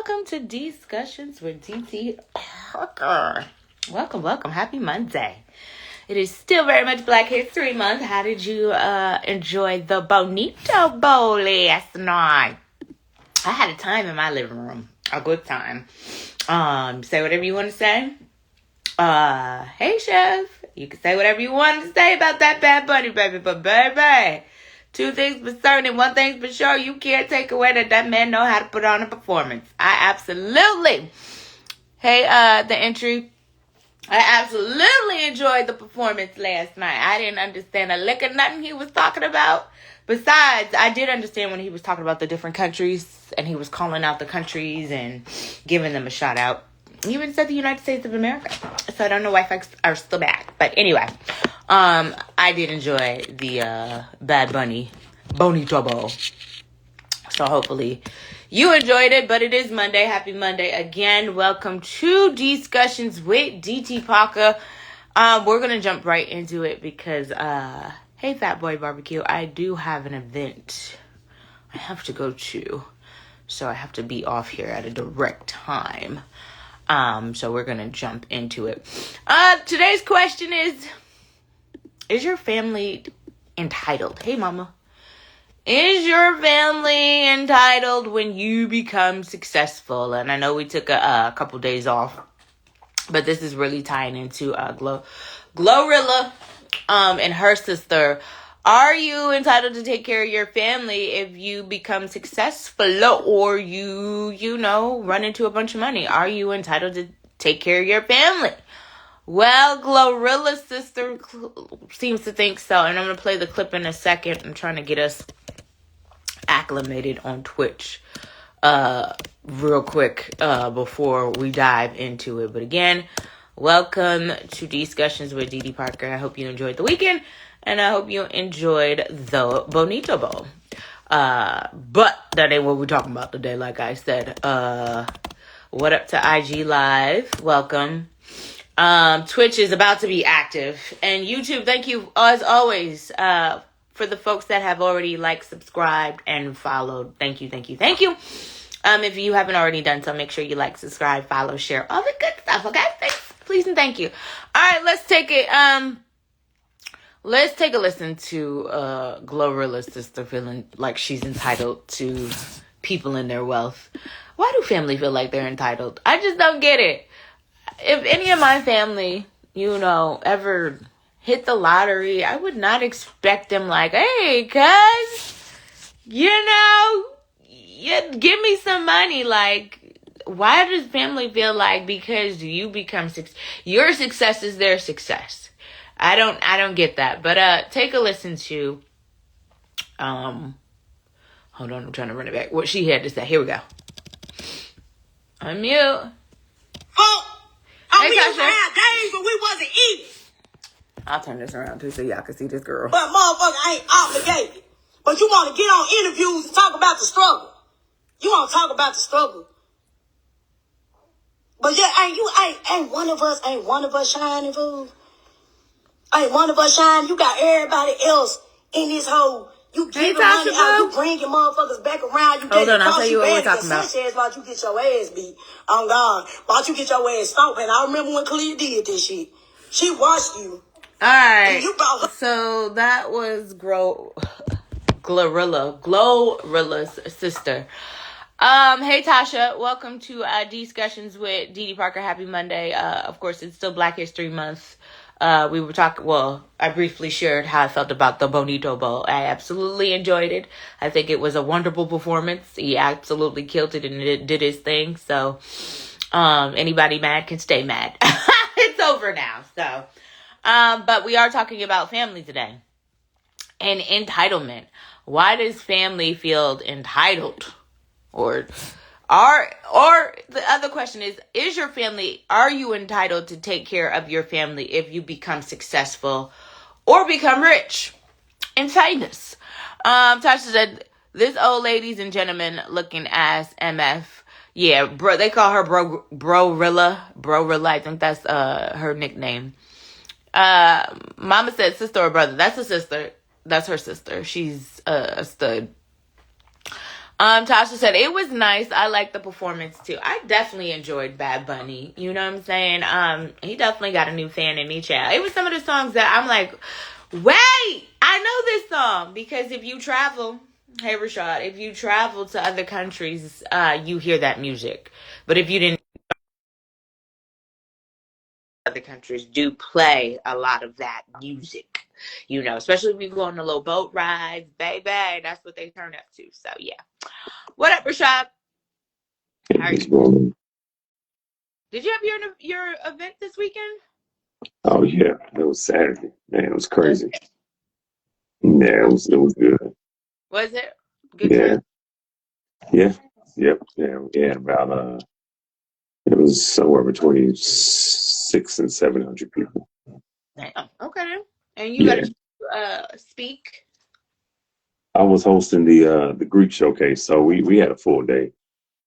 welcome to Discussions with DT Parker. Welcome. Happy Monday. It is still very much Black History Month. How did you enjoy the Bonito Bowl last night? I had a time in my living room. A good time. Say whatever you want to say. Hey, Chef. You can say whatever you want to say about that Bad Bunny, baby. But, baby, two things for certain and one thing's for sure. You can't take away that man know how to put on a performance. I absolutely. Hey, the entry. I absolutely enjoyed the performance last night. I didn't understand a lick of nothing he was talking about. Besides, I did understand when he was talking about the different countries and he was calling out the countries and giving them a shout out. He even said the United States of America. So I don't know why facts are still back. But anyway, I did enjoy the Bad Bunny Bonito Bowl. So hopefully you enjoyed it. But it is Monday. Happy Monday again. Welcome to Discussions with DT Parker. We're going to jump right into it because, hey, Fat Boy Barbecue, I do have an event I have to go to. So I have to be off here at a direct time. So we're going to jump into it. Today's question is your family entitled? Hey, mama. Is your family entitled when you become successful? And I know we took a couple days off, but this is really tying into GloRilla and her sister. Are you entitled to take care of your family if you become successful or you run into a bunch of money? Are you entitled to take care of your family? Well, GloRilla's sister seems to think so. And I'm going to play the clip in a second. I'm trying to get us acclimated on Twitch real quick before we dive into it. But again, welcome to Discussions with DD Parker. I hope you enjoyed the weekend. And I hope you enjoyed the Bonito Bowl. But that ain't what we're talking about today, like I said. What up to IG Live? Welcome. Twitch is about to be active. And YouTube, thank you, as always, for the folks that have already liked, subscribed, and followed. Thank you. If you haven't already done so, make sure you like, subscribe, follow, share, all the good stuff, okay? Thanks, please, and thank you. All right, let's take it. Let's take a listen to GloRilla's sister feeling like she's entitled to people and their wealth. Why do family feel like they're entitled? I just don't get it. If any of my family, ever hit the lottery, I would not expect them like, hey, cuz, you give me some money. Like, why does family feel like because you become your success is their success? I don't get that. But take a listen to hold on, I'm trying to run it back. What she had to say. Here we go. Unmute. We used to have days when we wasn't eating. I'll turn this around too so y'all can see this girl. But motherfucker ain't obligated. But you want to get on interviews and talk about the struggle. You want to talk about the struggle. But yeah, ain't one of us shining, fool. Ain't one of us shine. You got everybody else in this whole. You giving money out. You bringing motherfuckers back around. You hold on, I'll tell you what we're talking about. Why you get your ass beat? On God. Why you get your ass stomped? And I remember when Clea did this shit. She watched you. All right. So that was GloRilla's sister. Hey Tasha, welcome to Discussions with DD Parker. Happy Monday. Of course, it's still Black History Month. We were talking, I briefly shared how I felt about the Bonito Bowl. I absolutely enjoyed it. I think it was a wonderful performance. He absolutely killed it and it did his thing. So, anybody mad can stay mad. It's over now. So, but we are talking about family today and entitlement. Why does family feel entitled? Or the other question is your family, are you entitled to take care of your family if you become successful or become rich and famous? Tasha said, this old ladies and gentlemen looking ass MF. Yeah, bro, they call her Brorilla. I think that's her nickname. Mama said sister or brother. That's a sister. That's her sister. She's a stud. Tasha said it was nice. I liked the performance too. I definitely enjoyed Bad Bunny. You know what I'm saying? He definitely got a new fan in me, child. It was some of the songs that I'm like, wait, I know this song because if you travel, hey Rashad, if you travel to other countries, you hear that music. But if you didn't, other countries do play a lot of that music. You know, especially if you go on the little boat rides, baby. That's what they turn up to. So yeah. What up, Rashad? How are you? Did you have your event this weekend? Oh yeah, it was Saturday. Man, it was crazy. Yeah, it was good. Was it good turn? Yeah, yeah, yep, yeah. We had about it was somewhere between 600 and 700 people. Damn. Okay. And you got Yeah, to speak. I was hosting the Greek showcase, so we had a full day.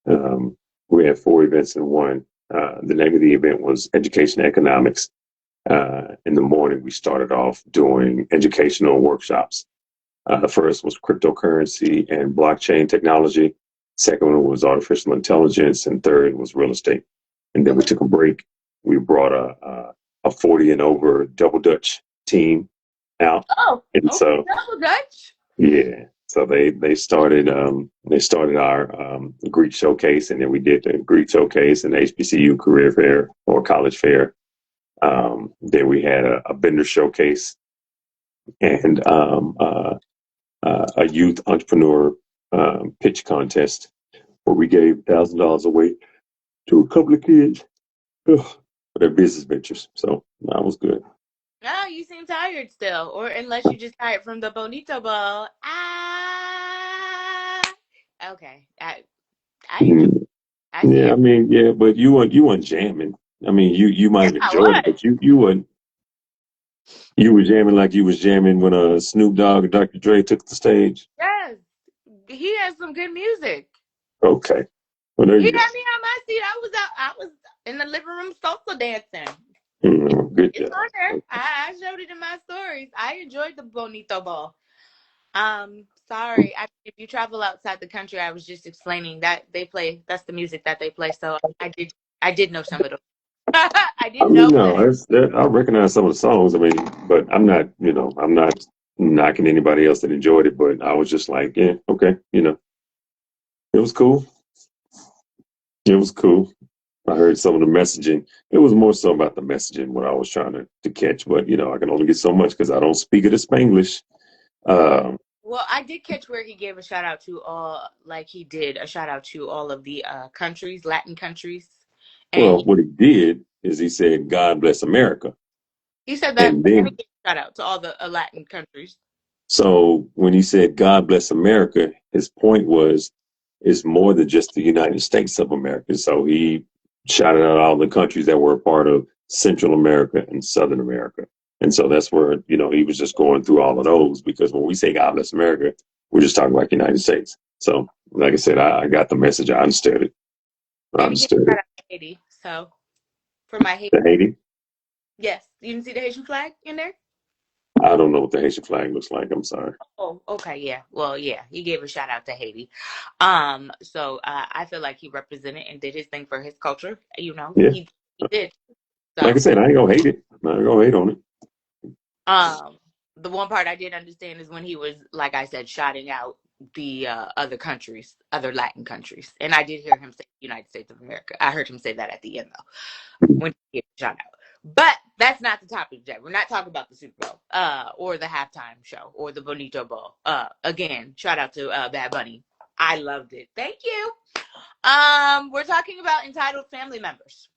Um, we had four events in one. The name of the event was Education Economics. In the morning, we started off doing educational workshops. The first was cryptocurrency and blockchain technology. Second one was artificial intelligence, and third was real estate. And then we Okay. took a break. We brought a 40 and over double Dutch team out, Oh, and okay. so Double Dutch. yeah, so they started our Greek showcase, and then we did the Greek showcase and the HBCU career fair or college fair. Then we had a vendor showcase and a youth entrepreneur pitch contest where we gave $1,000 away to a couple of kids for their business ventures. So that was good. No, you seem tired still, or unless you just tired from the Bonito Ball. Ah. Okay. I enjoy. Mhm. I see Yeah, your. I mean, yeah, but you weren't jamming. I mean, you might Yes, have I enjoyed it, was. but you weren't. You were jamming like you was jamming when Snoop Dogg and Dr. Dre took the stage. Yes, he has some good music. Okay, well there He you go. had me on my seat. I was out. I was in the living room salsa dancing. Good It's job. on there. I showed it in my stories. I enjoyed the Bonito Ball. Sorry. If you travel outside the country, I was just explaining that they play. That's the music that they play. So I did know some of them. I I didn't mean, know no, that. I recognize some of the songs. I mean, but I'm not knocking anybody else that enjoyed it. But I was just like, yeah, okay, it was cool. It was cool. I heard some of the messaging. It was more so about the messaging what I was trying to catch. But I can only get so much because I don't speak it as Spanglish. Um, Well, I did catch where he gave a shout out to all, like he did a shout out to all of the countries, Latin countries, and well, what he did is he said, "God bless America," he said that, and and he then gave a shout out to all the Latin countries. so when he said God bless America, his point was it's more than just the United States of America. So he shouted out all the countries that were a part of Central America and Southern America. And so that's where, he was just going through all of those because when we say God bless America, we're just talking about the United States. So like I said, I got the message. I understood it. I And he gave understood a it. shout out to Haiti. So for my Haiti, The Haiti, yes, you didn't see the Haitian flag in there? I don't know what the Haitian flag looks like. I'm sorry. Oh, okay, yeah. Well, yeah, he gave a shout out to Haiti. So I feel like he represented and did his thing for his culture. You know, Yeah. he did. Like I So said, I ain't gonna hate it. I ain't gonna hate on it. Um, the one part I did understand is when he was, like I said, shouting out the other countries, other Latin countries, and I did hear him say United States of America. I heard him say that at the end though, when he gave a shout out. But that's not the topic, Jay. We're not talking about the Super Bowl, or the halftime show, or the Bonito Bowl. Again, shout out to Bad Bunny. I loved it. Thank you. We're talking about entitled family members.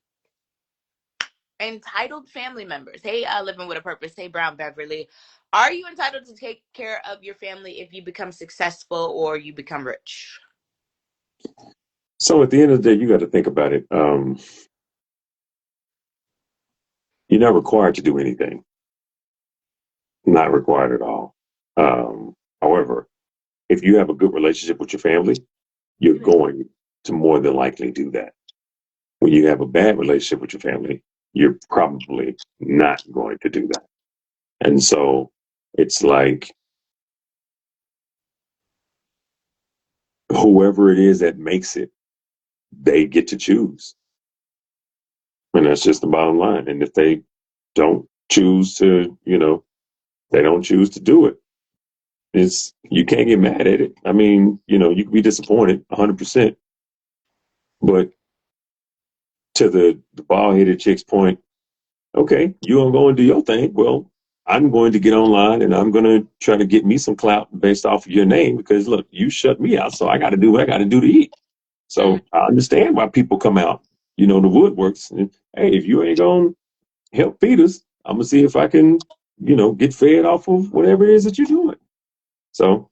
Entitled family members. Hey, living with a purpose. Hey, Brown Beverly. Are you entitled to take care of your family if you become successful or you become rich? So at the end of the day, you got to think about it. You're not required to do anything. Not required at all. However, if you have a good relationship with your family, you're going to more than likely do that. When you have a bad relationship with your family, you're probably not going to do that. And so it's like, whoever it is that makes it, they get to choose. And that's just the bottom line. And if they don't choose to, they don't choose to do it, you can't get mad at it. I mean, you can be disappointed 100%. But to the bald headed chick's point, okay, you gonna go and do your thing. Well, I'm going to get online and I'm going to try to get me some clout based off of your name because look, you shut me out, so I got to do what I got to do to eat. So I understand why people come out, the woodworks. And hey, if you ain't gonna help feed us, I'm gonna see if I can, get fed off of whatever it is that you're doing. So,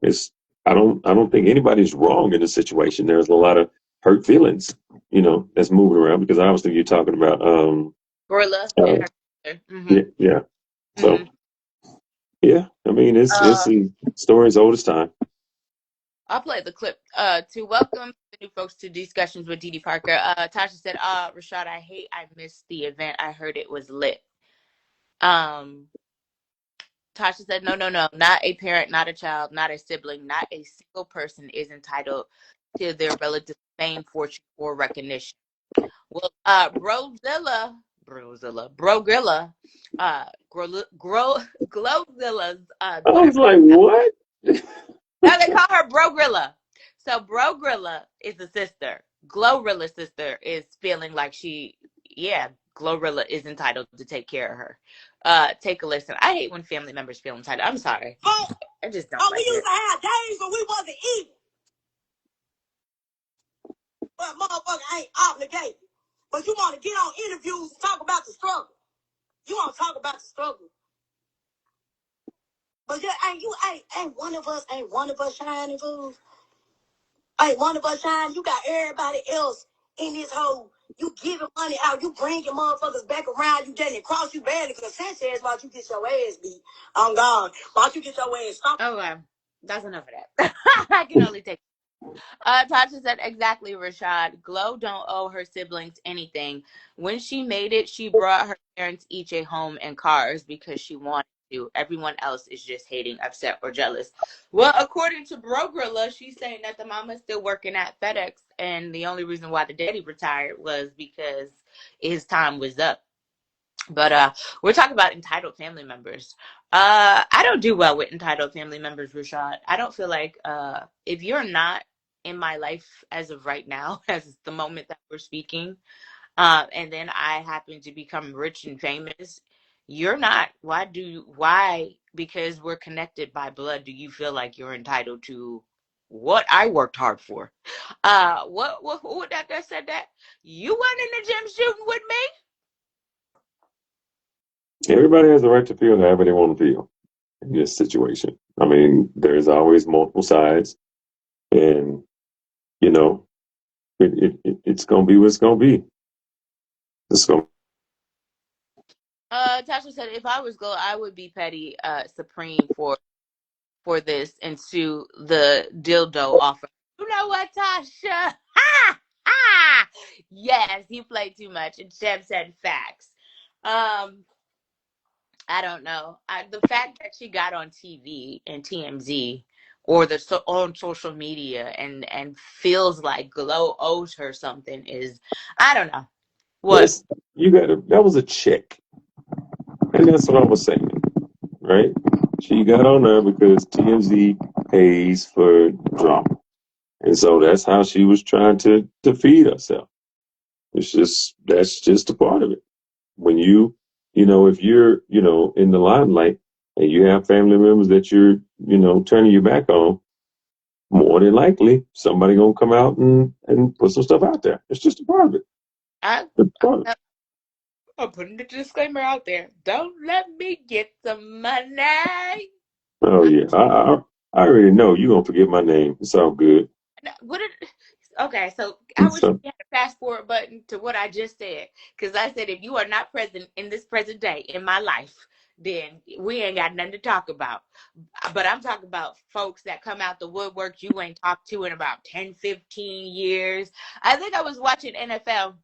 it's I don't think anybody's wrong in the situation. There's a lot of hurt feelings, that's moving around because obviously you're talking about GloRilla. uh, yeah. So yeah, I mean it's a story as old as time. I'll play the clip to welcome the new folks to Discussions with Dee Dee Parker. Tasha said, Rashad, I missed the event. I heard it was lit. Tasha said, no, not a parent, not a child, not a sibling, not a single person is entitled to their relative fame, fortune, or recognition. Well, Glorilla's, I was like, what? No, they call her GloRilla. So GloRilla is the sister. GloRilla's sister is feeling like GloRilla is entitled to take care of her. Take a listen. I hate when family members feel entitled. I'm sorry. I just don't like we it. used to have days when we wasn't eating. But motherfucker ain't obligated. But you want to get on interviews and talk about the struggle. You want to talk about the struggle. But ain't one of us shining, fool. Ain't one of us shining. You got everybody else in this hole. You giving money out. You bringing motherfuckers back around. You didn't cross you badly because Sanchez, why don't you get your ass beat? I'm gone. Why don't you get your ass stomped? Okay. That's enough of that. I can only take Tasha said exactly, Rashad. Glo don't owe her siblings anything. When she made it, she brought her parents each a home and cars because she wanted to. Everyone else is just hating, upset, or jealous. Well, according to GloRilla, she's saying that the mama's still working at FedEx, and the only reason why the daddy retired was because his time was up. But we're talking about entitled family members. I don't do well with entitled family members, Rashad. I don't feel like if you're not in my life as of right now, as the moment that we're speaking, and then I happen to become rich and famous, you're not. Why? Because we're connected by blood, do you feel like you're entitled to what I worked hard for? Who would that said that? You weren't in the gym shooting with me? Everybody has the right to feel however they want to feel in this situation. I mean, there's always multiple sides, and you know, it's gonna be what it's gonna be. It's gonna. Tasha said, if I was Glo, I would be petty, supreme for this and sue the dildo offer. You know what, Tasha? Ha! Ha! Yes, you play too much. And Chef said facts. I don't know. The fact that she got on TV and TMZ or on social media and feels like Glo owes her something is, I don't know. What? That was a chick, and that's what I was saying, right? She got on there because TMZ pays for drama, and so that's how she was trying to feed herself. That's just a part of it. When if you're, in the limelight and you have family members that you're, turning your back on, more than likely somebody gonna come out and put some stuff out there. It's just a part of it. I'm putting the disclaimer out there. Don't let me get some money. Oh yeah, I already know you're gonna forget my name. It's all good. Okay, so I wish we had a fast forward button to what I just said. Because I said, if you are not present in this present day in my life, then we ain't got nothing to talk about. But I'm talking about folks that come out the woodwork you ain't talked to in about 10, 15 years. I think I was watching NFL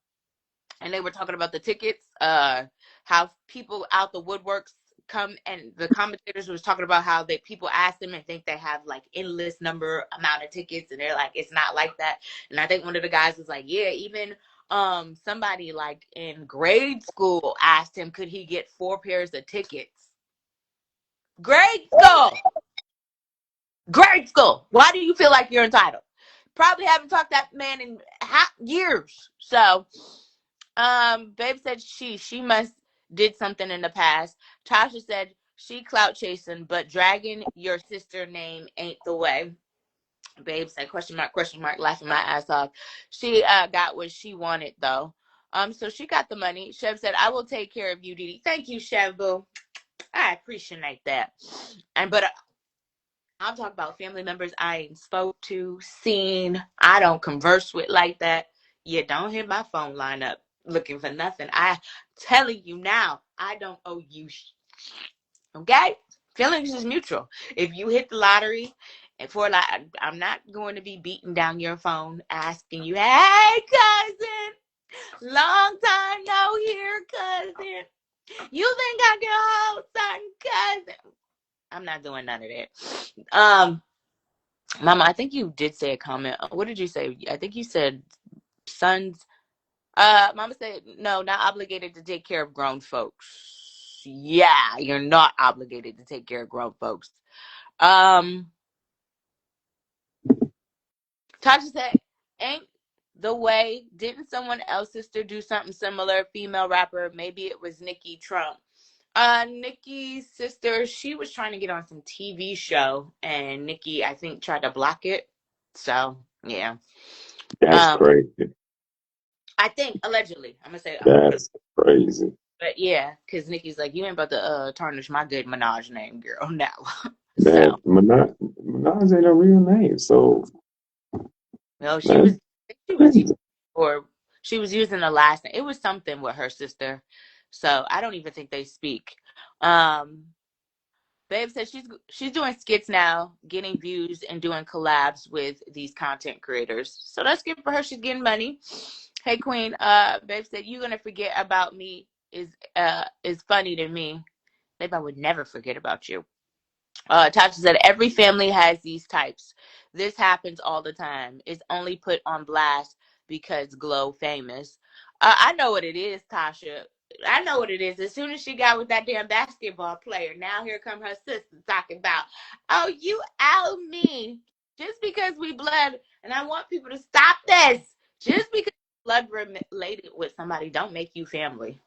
and they were talking about the tickets, how people out the woodworks the commentators was talking about how people ask them and think they have like endless number amount of tickets, and they're like, it's not like that. And I think one of the guys was like, yeah, even somebody like in grade school asked him, could he get 4 pairs of tickets? Grade school. Why do you feel like you're entitled? Probably haven't talked to that man in years. So Babe said she must did something in the past. Tasha said she clout chasing, but dragging your sister name ain't the way. Babe said question mark, laughing my ass off. She got what she wanted though. So she got the money. Chev said, I will take care of you, Didi. Thank you, Chev boo. I appreciate that. But I'm talking about family members I ain't spoke to, seen, I don't converse with like that. You don't hit my phone line up looking for nothing. I telling you now, I don't owe you. Okay? Feelings is mutual. If you hit the lottery, and I'm not going to be beating down your phone asking you, hey, cousin, long time no hear, cousin. You think I can hold something, cousin? I'm not doing none of that. Mama, I think you did say a comment. What did you say? I think you said sons. Mama said, no, not obligated to take care of grown folks. Yeah, you're not obligated to take care of grown folks. Tasha said, ain't the way, didn't someone else's sister do something similar? Female rapper, maybe it was Nikki Trump. Nikki's sister, she was trying to get on some TV show, and Nikki, I think, tried to block it. So, yeah. That's crazy. I think, allegedly. I'm going to say, That's crazy. but yeah, because Nikki's like, you ain't about to tarnish my good Minaj name, girl. No. That Minaj ain't a real name, so No, that's she was crazy. or she was using the last name. It was something with her sister. So I don't even think they speak. Babe said she's doing skits now, getting views and doing collabs with these content creators. So that's good for her. She's getting money. Hey Queen, Babe said, you gonna forget about me is funny to me. Babe, I would never forget about you. Tasha said, every family has these types. This happens all the time. It's only put on blast because Glow famous. I know what it is, Tasha. I know what it is. As soon as she got with that damn basketball player, now here come her sister talking about, oh, you out me. Just because we blood, and I want people to stop this. Just because blood related with somebody don't make you family.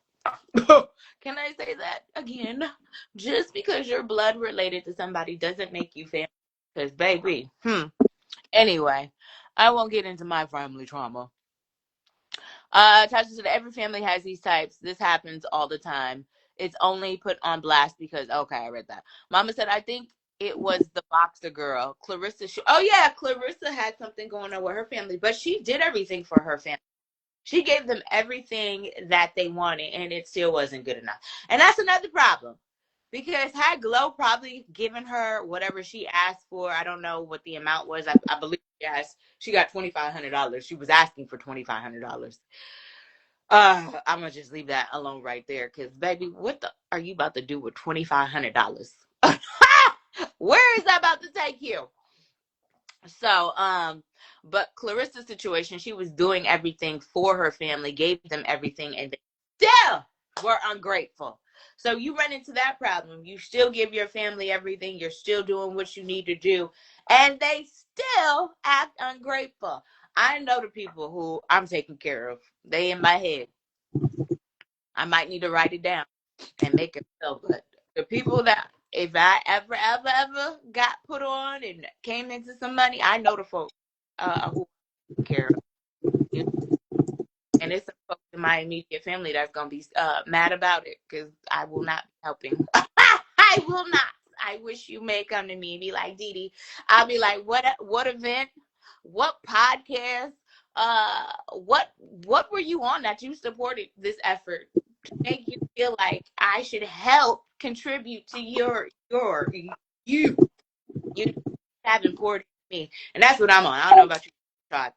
Can I say that again? Just because you're blood related to somebody doesn't make you family. Because, baby, Anyway, I won't get into my family trauma. Tasha said every family has these types. This happens all the time. It's only put on blast because, okay, I read that. Mama said, I think it was the boxer girl, Clarissa. Oh, yeah, Clarissa had something going on with her family, but she did everything for her family. She gave them everything that they wanted, and it still wasn't good enough. And that's another problem. Because had Glow probably given her whatever she asked for, I don't know what the amount was. I believe she got $2,500. She was asking for $2,500. I'm gonna just leave that alone right there, because baby, what are you about to do with $2,500? Where is that about to take you? So, but Clarissa's situation, she was doing everything for her family, gave them everything, and they still were ungrateful. So you run into that problem. You still give your family everything. You're still doing what you need to do, and they still act ungrateful. I know the people who I'm taking care of. They in my head. I might need to write it down and make it so. But the people that, if I ever got put on and came into some money, I know the folks who care of. You know? And it's some folks in my immediate family that's gonna be mad about it, because I will not be helping. I will not. I wish you may come to me and be like, Didi. I'll be like, what event? What podcast? What were you on that you supported this effort to make you feel like I should help contribute to you having poured into me? And that's what I'm on. I don't know about you, Todd,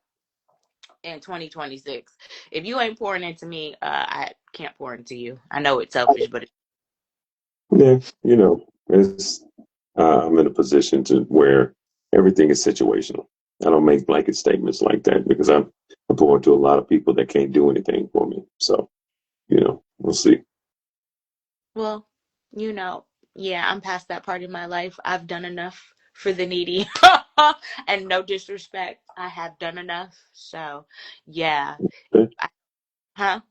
in 2026. If you ain't pouring into me, I can't pour into you. I know it's selfish, but Yeah, it's I'm in a position to where everything is situational. I don't make blanket statements like that because I'm born to a lot of people that can't do anything for me. So, we'll see. Well, you know, yeah, I'm past that part of my life. I've done enough for the needy. And no disrespect, I have done enough. So, yeah. Yeah, Huh?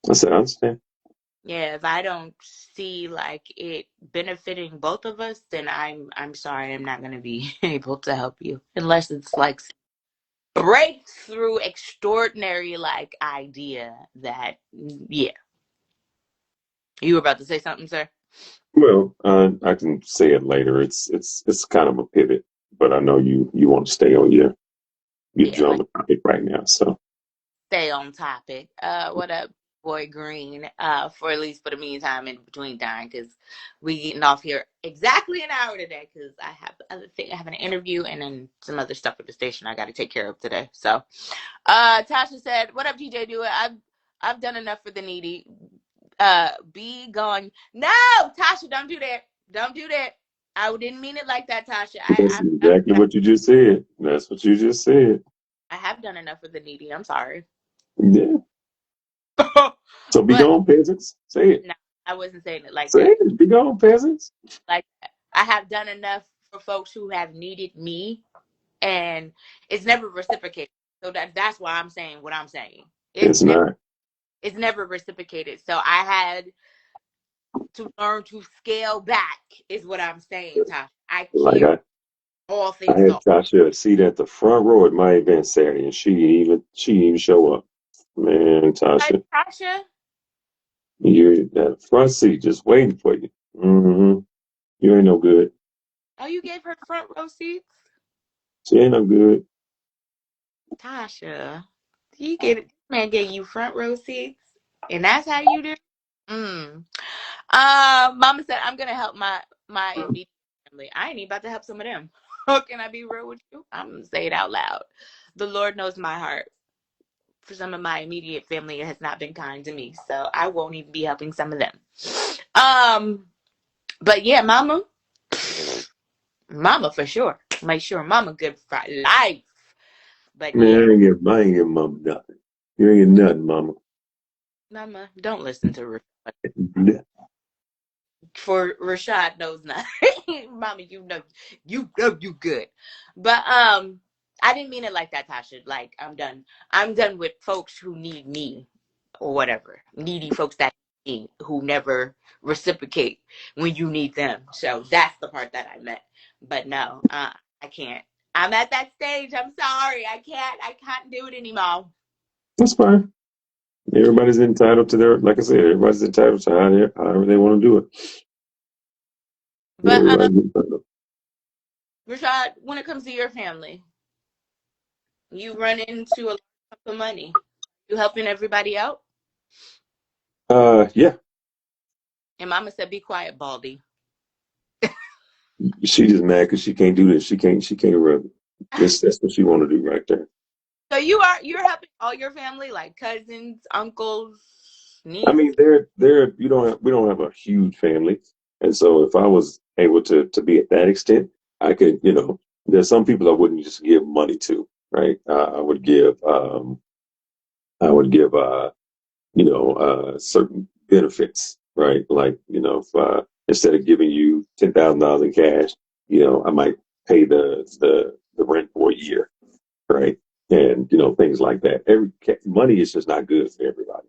I said, I understand. Yeah, if I don't see like it benefiting both of us, then I'm sorry, I'm not gonna be able to help you unless it's like breakthrough extraordinary like idea that yeah. You were about to say something, sir? Well, I can say it later. It's kind of a pivot, but I know you want to stay on your Yeah, drama topic right now. So stay on topic. What up, boy Green? For at least for the meantime, in between time, because we getting off here exactly an hour today. Because I have other thing, I have an interview and then some other stuff at the station I got to take care of today. So, Tasha said, "What up, TJ? Do it. I've done enough for the needy. Be gone. No, Tasha, don't do that. Don't do that. I didn't mean it like that, Tasha. that's exactly what you just said. That's what you just said. I have done enough for the needy. I'm sorry, Yeah. So be but gone, peasants. Say it. no, I wasn't saying it like Say that. it. Be gone, peasants. Like I have done enough for folks who have needed me, and it's never reciprocated. So that's why I'm saying what I'm saying. It's It's never not it's never reciprocated. So I had to learn to scale back. Is what I'm saying, Tasha. I like can't all I things had all. Tasha a seat at the front row at my event Saturday, and she didn't even show up. Man, But Tasha, Tasha, you're in that front seat just waiting for you. You ain't no good. oh, you gave her front row seats, She ain't no good. Tasha. You get it. Man gave you front row seats, and that's how you do. Mm. Mama said I'm gonna help my immediate family. I ain't even about to help some of them. Can I be real with you? I'm gonna say it out loud. The Lord knows my heart. For some of my immediate family, it has not been kind to me, so I won't even be helping some of them. Um, but yeah, Mama for sure. Make sure Mama good for life. But Man, yeah, I ain't give mama nothing. You ain't get nothing, mama. Mama, don't listen to Rashad. Nothing. For Rashad knows nothing. Mama, you good. But I didn't mean it like that, Tasha. Like I'm done. I'm done with folks who need me or whatever. Needy folks that need me who never reciprocate when you need them. So that's the part that I meant. But no, I can't. I'm at that stage. I'm sorry. I can't do it anymore. That's fine. Everybody's entitled to their, like I said, everybody's entitled to however they want to do it. But Everybody's entitled. Rashad, when it comes to your family, you run into a lot of money. You helping everybody out? Yeah. And Mama said, "Be quiet, Baldy." She just mad because she can't do this. She can't run. That's what she want to do right there. So you're helping all your family, like cousins, uncles, I niece. mean, we don't have a huge family, and so if I was able to be at that extent, I could, there's some people I wouldn't just give money to, right? I would give certain benefits, right? Like, if, instead of giving you $10,000 in cash, I might pay the rent for a year, right? And things like that. Money is just not good for everybody,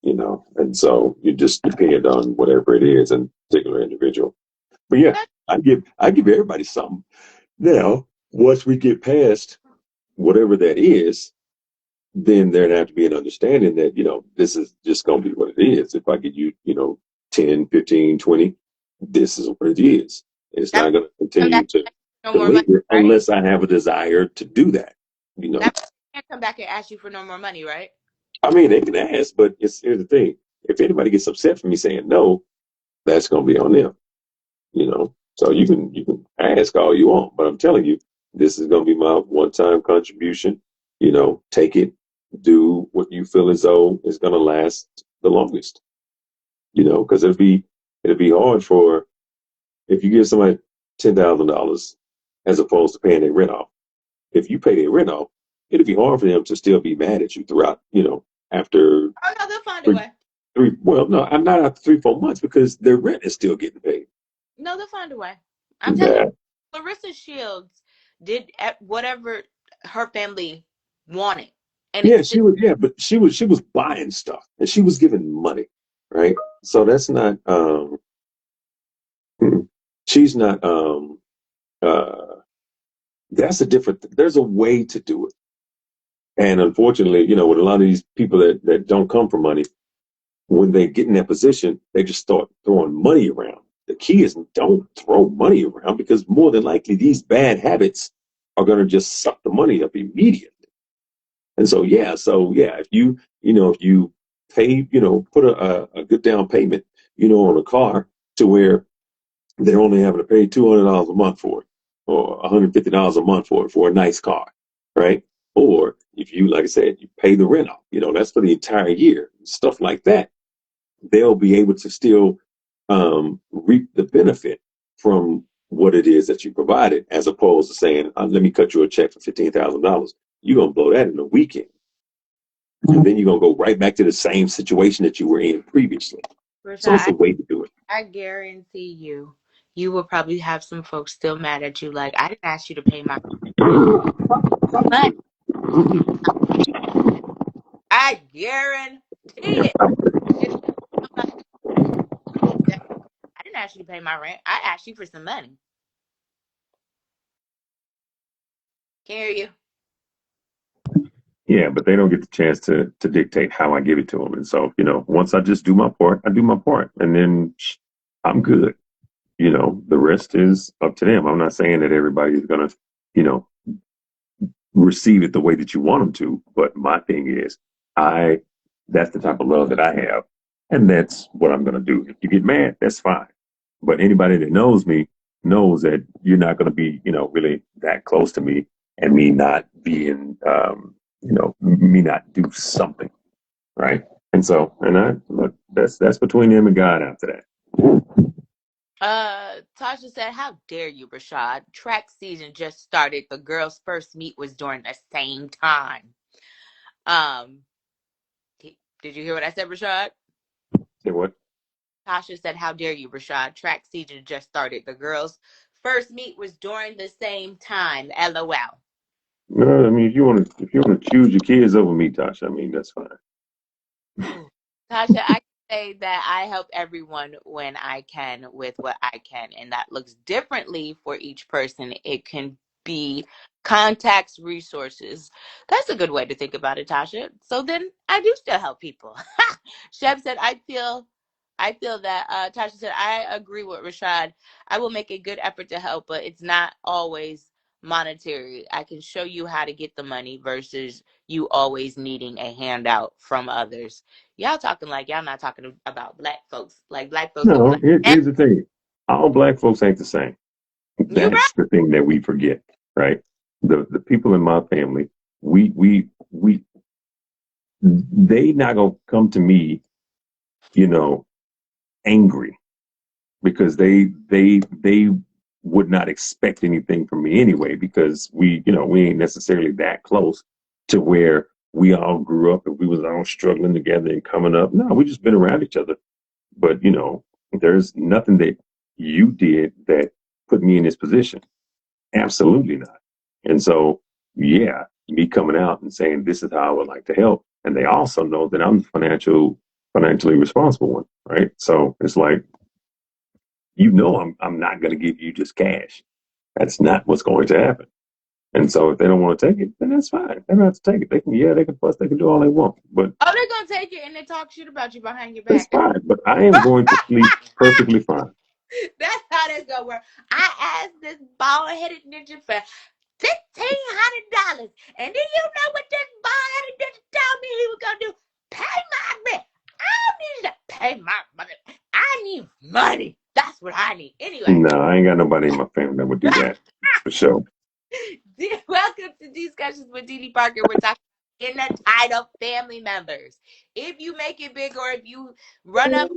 and so you just depend on whatever it is and particular individual. But yeah, I give everybody something. Now, once we get past whatever that is, then there'd have to be an understanding that, this is just going to be what it is. If I give you, 10, 15, 20, this is what it is. It's That not going to come continue back to, no to more money, linger right? unless I have a desire to do that. You know, That can't come back and ask you for no more money, right? I mean, they can ask, but here's the thing. If anybody gets upset for me saying no, that's going to be on them, So you can ask all you want, but I'm telling you, this is going to be my one-time contribution. Take it, do what you feel as though is going to last the longest. Because It'd be hard for if you give somebody $10,000 as opposed to paying their rent off. If you pay their rent off, it'd be hard for them to still be mad at you throughout, after Oh no, they'll find a three, way. well, no, I'm not after 3, 4 months because their rent is still getting paid. No, they'll find a way. I'm telling you, That, Clarissa Shields did whatever her family wanted, and yeah, it's still. she was, yeah, but she was buying stuff and she was giving money, right? So that's not, she's not, uh, that's a different, there's a way to do it. And unfortunately, with a lot of these people that don't come from money, when they get in that position, they just start throwing money around. The key is don't throw money around because more than likely these bad habits are going to just suck the money up immediately. And so yeah, if you pay, put a good down payment, on a car to where they're only having to pay $200 a month for it or $150 a month for a nice car, right? Or if you, like I said, you pay the rent off, that's for the entire year, stuff like that. They'll be able to still reap the benefit from what it is that you provided, as opposed to saying, let me cut you a check for $15,000. You're going to blow that in a weekend. And then you're going to go right back to the same situation that you were in previously. So it's a way to do it. I guarantee you will probably have some folks still mad at you. Like, I didn't ask you to pay my, but I guarantee it. It's somebody that I didn't ask you to pay my rent. I asked you for some money. Can hear you. Yeah, but they don't get the chance to dictate how I give it to them. And so, once I just do my part, I do my part, and then I'm good. The rest is up to them. I'm not saying that everybody's gonna, you know, receive it the way that you want them to. But my thing is, that's the type of love that I have, and that's what I'm gonna do. If you get mad, that's fine. But anybody that knows me knows that you're not gonna be, really that close to me, and me not being, me not do something, right? And so, look, that's between them and God after that. Tasha said, "How dare you, Rashad? Track season just started. The girls' first meet was during the same time." Um, did you hear what I said, Rashad? Say what? Tasha said, "How dare you, Rashad? Track season just started. The girls' first meet was during the same time. LOL." No, I mean, if you want to choose your kids over me, Tasha, I mean, that's fine. Tasha, I can say that I help everyone when I can with what I can, and that looks differently for each person. It can be contacts, resources. That's a good way to think about it, Tasha. So then I do still help people. Sheb said, I feel that Tasha said, I agree with Rashad. I will make a good effort to help, but it's not always monetary. I can show you how to get the money versus you always needing a handout from others. Y'all talking like y'all not talking about black folks. Like black folks gonna be No, like, here's the thing. All black folks ain't the same. you right. That's the thing that we forget, right? The people in my family, we they not gonna come to me, angry because they would not expect anything from me anyway because we ain't necessarily that close to where we all grew up and we was all struggling together and coming up. No, we just been around each other. But there's nothing that you did that put me in this position. Absolutely not. And so, yeah, me coming out and saying this is how I would like to help, and they also know that I'm the financially responsible one, right? So it's like, I'm not going to give you just cash. That's not what's going to happen. And so if they don't want to take it, then that's fine. They don't have to take it. They can fuss, they can do all they want. But Oh, they're gonna take it and they talk shit about you behind your that's back. fine. But I am going to sleep perfectly fine. That's how that's gonna work. I asked this bald headed ninja for $1,500, and then you know what this bald headed ninja told me he was gonna do? Pay my rent. I don't need to pay my money. I need money. That's what I need. Anyway. No, I ain't got nobody in my family that would do that for sure. Welcome to Discussions with Dee Dee Parker. We're talking in the title family members. If you make it big or if you run up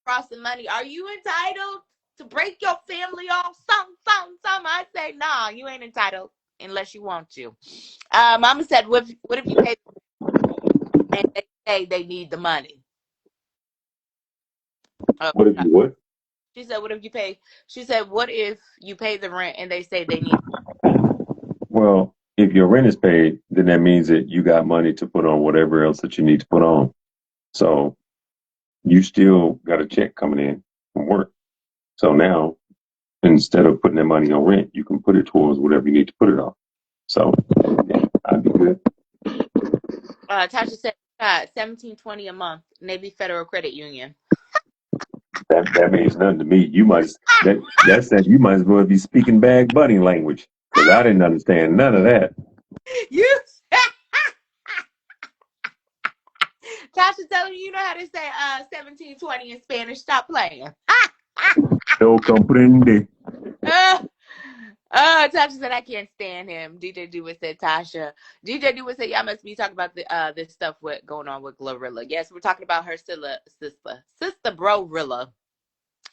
crossing money. Are you entitled to break your family off? Some. I say, nah, you ain't entitled unless you want to. Mama said, what if you pay and they say they need the money? What if you what? She said, what if you pay? She said, what if you pay the rent and they say they need? Well, if your rent is paid, then that means that you got money to put on whatever else that you need to put on. So you still got a check coming in from work. So now, instead of putting that money on rent, you can put it towards whatever you need to put it on. So yeah, I'd be good. Tasha said, $17.20 a month, Navy Federal Credit Union. That means nothing to me. That said you might as well be speaking bag buddy language because I didn't understand none of that. You, Tasha telling you know how to say 17.20 in Spanish. Stop playing. No comprende. Tasha said I can't stand him. DJ Dewitt said Tasha. DJ Dewitt said y'all must be talking about this stuff with going on with GloRilla. Yes, we're talking about her sister BroRilla.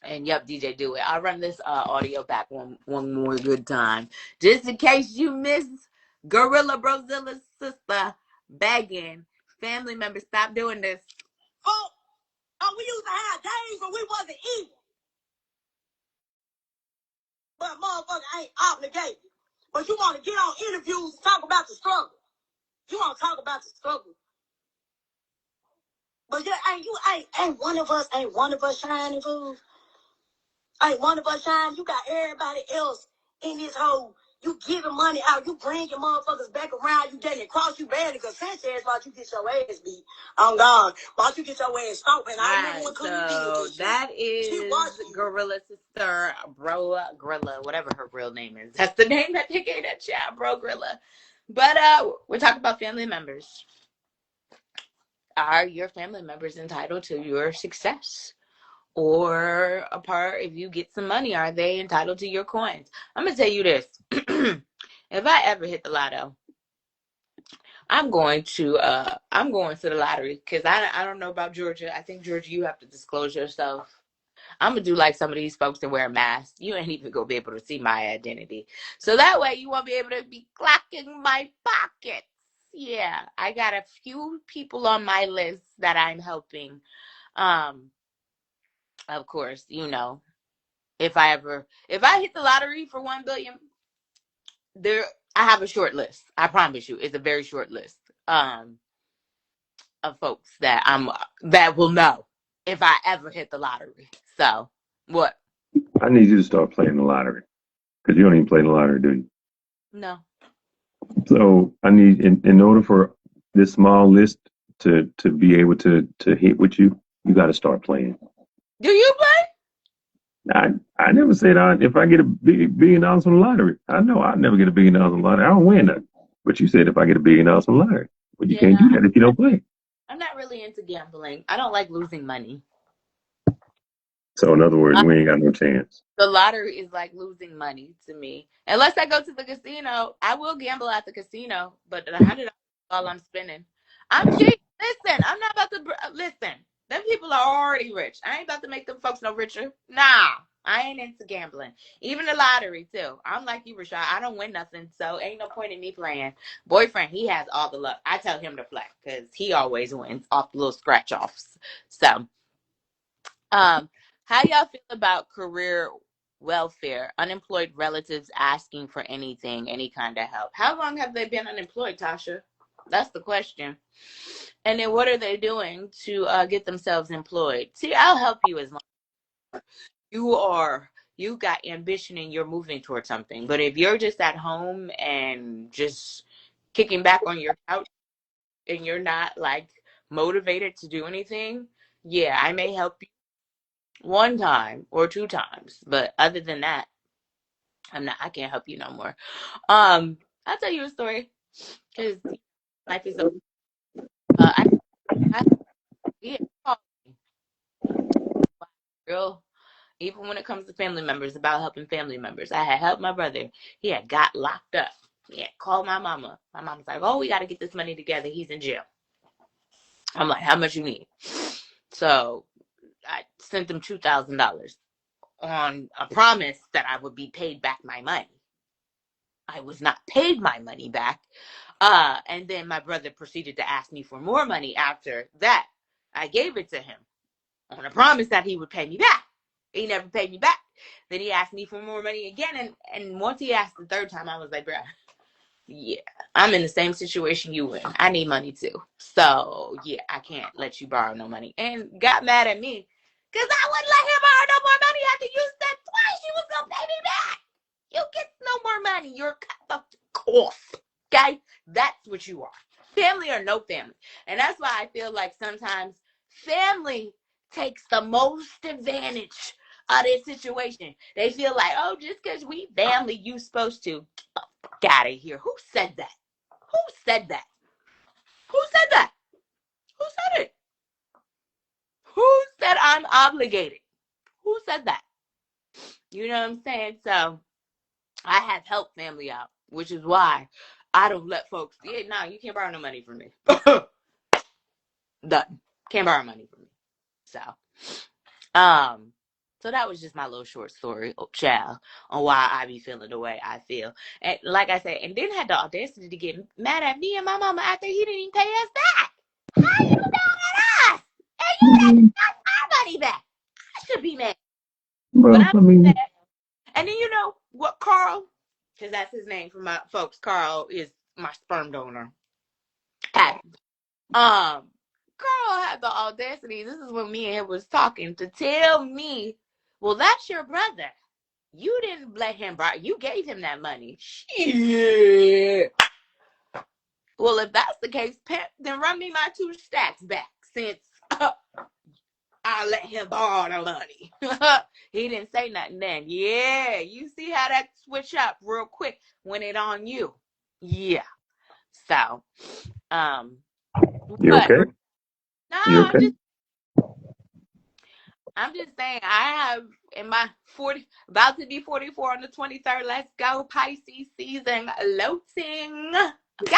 And yep, DJ Dewitt. I'll run this audio back one more good time, just in case you miss Gorilla Brozilla's sister begging family members stop doing this. We used to have days when we wasn't eating. But motherfucker ain't obligated. But you want to get on interviews and talk about the struggle. You want to talk about the struggle. But yeah, ain't one of us shining, fool. Ain't one of us shining. You got everybody else in this hole. You giving money out. You bringing motherfuckers back around. You getting cross you badly because Sanchez watch you get your ass beat. Oh God, watch you get your ass stomped. And I remember when Cookie did this. That is Gorilla sister BroGrilla, whatever her real name is. That's the name that they gave that child, BroGrilla. But we're talking about family members. Are your family members entitled to your success? Or a part, if you get some money, are they entitled to your coins? I'm gonna tell you this. If I ever hit the lotto, I'm going to the lottery because I don't know about Georgia. I think Georgia, you have to disclose yourself. I'm gonna do like some of these folks and wear a mask. You ain't even gonna be able to see my identity. So that way you won't be able to be clocking my pockets. Yeah, I got a few people on my list that I'm helping. Of course, you know, if I hit the lottery for 1 billion, I have a short list. I promise you, it's a very short list of folks that will know if I ever hit the lottery. So what? I need you to start playing the lottery because you don't even play the lottery, do you? No. So I need, in order for this small list to be able to hit with you, you got to start playing. Do you play? I never said if I get $1 billion on the lottery. I know I'll never get $1 billion on the lottery. I don't win that. But you said if I get $1 billion on the lottery, but you can't do that if you don't play. I'm not really into gambling. I don't like losing money. So in other words, we ain't got no chance. The lottery is like losing money to me. Unless I go to the casino, I will gamble at the casino, but $100 all I'm spending. I'm cheap. Listen, I'm not about to listen. Them people are already rich. I ain't about to make them folks no richer. Nah, I ain't into gambling. Even the lottery too. I'm like you, Rashad. I don't win nothing, so ain't no point in me playing. Boyfriend, he has all the luck. I tell him to play because he always wins off the little scratch offs. So, how y'all feel about career welfare, unemployed relatives asking for anything, any kind of help? How long have they been unemployed, Tasha? That's the question. And then what are they doing to get themselves employed? See, I'll help you as long as you got ambition and you're moving towards something. But if you're just at home and just kicking back on your couch and you're not like motivated to do anything, yeah, I may help you 1 time or 2 times, but other than that, I can't help you no more. I'll tell you a story because life is over. I yeah, real even when it comes to family members, about helping family members. I had helped my brother. He had got locked up. He had called my mama. My mama's like, oh, we got to get this money together. He's in jail. I'm like, how much you need? So I sent them $2,000 on a promise that I would be paid back my money. I was not paid my money back. And then my brother proceeded to ask me for more money after that. I gave it to him on a promise that he would pay me back. He never paid me back. Then he asked me for more money again. And once he asked the third time, I was like, bro, yeah, I'm in the same situation you in. I need money too. So, yeah, I can't let you borrow no money. And got mad at me because I wouldn't let him borrow no more money after you said twice you was going to pay me back. You get no more money. You're cut off. Okay? That's what you are. Family or no family. And that's why I feel like sometimes family takes the most advantage of this situation. They feel like, oh, just because we family, you supposed to. Get out of here. Who said that? Who said that? Who said that? Who said it? Who said I'm obligated? Who said that? You know what I'm saying? So I have helped family out, which is why I don't let folks. Yeah, no, you can't borrow no money from me. Done. Can't borrow money from me. So that was just my little short story, child, on why I be feeling the way I feel. And like I said, and then had the audacity to get mad at me and my mama after he didn't even pay us back. How you mad at us? And you didn't got our money back. I should be mad. Well, But I'm mad. And then you know what, Carl? Because that's his name for my folks. Carl is my sperm donor. Carl had the audacity. This is when me and him was talking to tell me, well, that's your brother. You didn't let him borrow. You gave him that money. Shit. Well, if that's the case, then run me my 2 stacks back since I let him borrow the money. He didn't say nothing then. Yeah, you see how that switch up real quick when it on you. Yeah. So, you what? okay? No, You okay? I'm just saying I have in my 40 about to be 44 on the 23rd. Let's go Pisces season loading. Okay.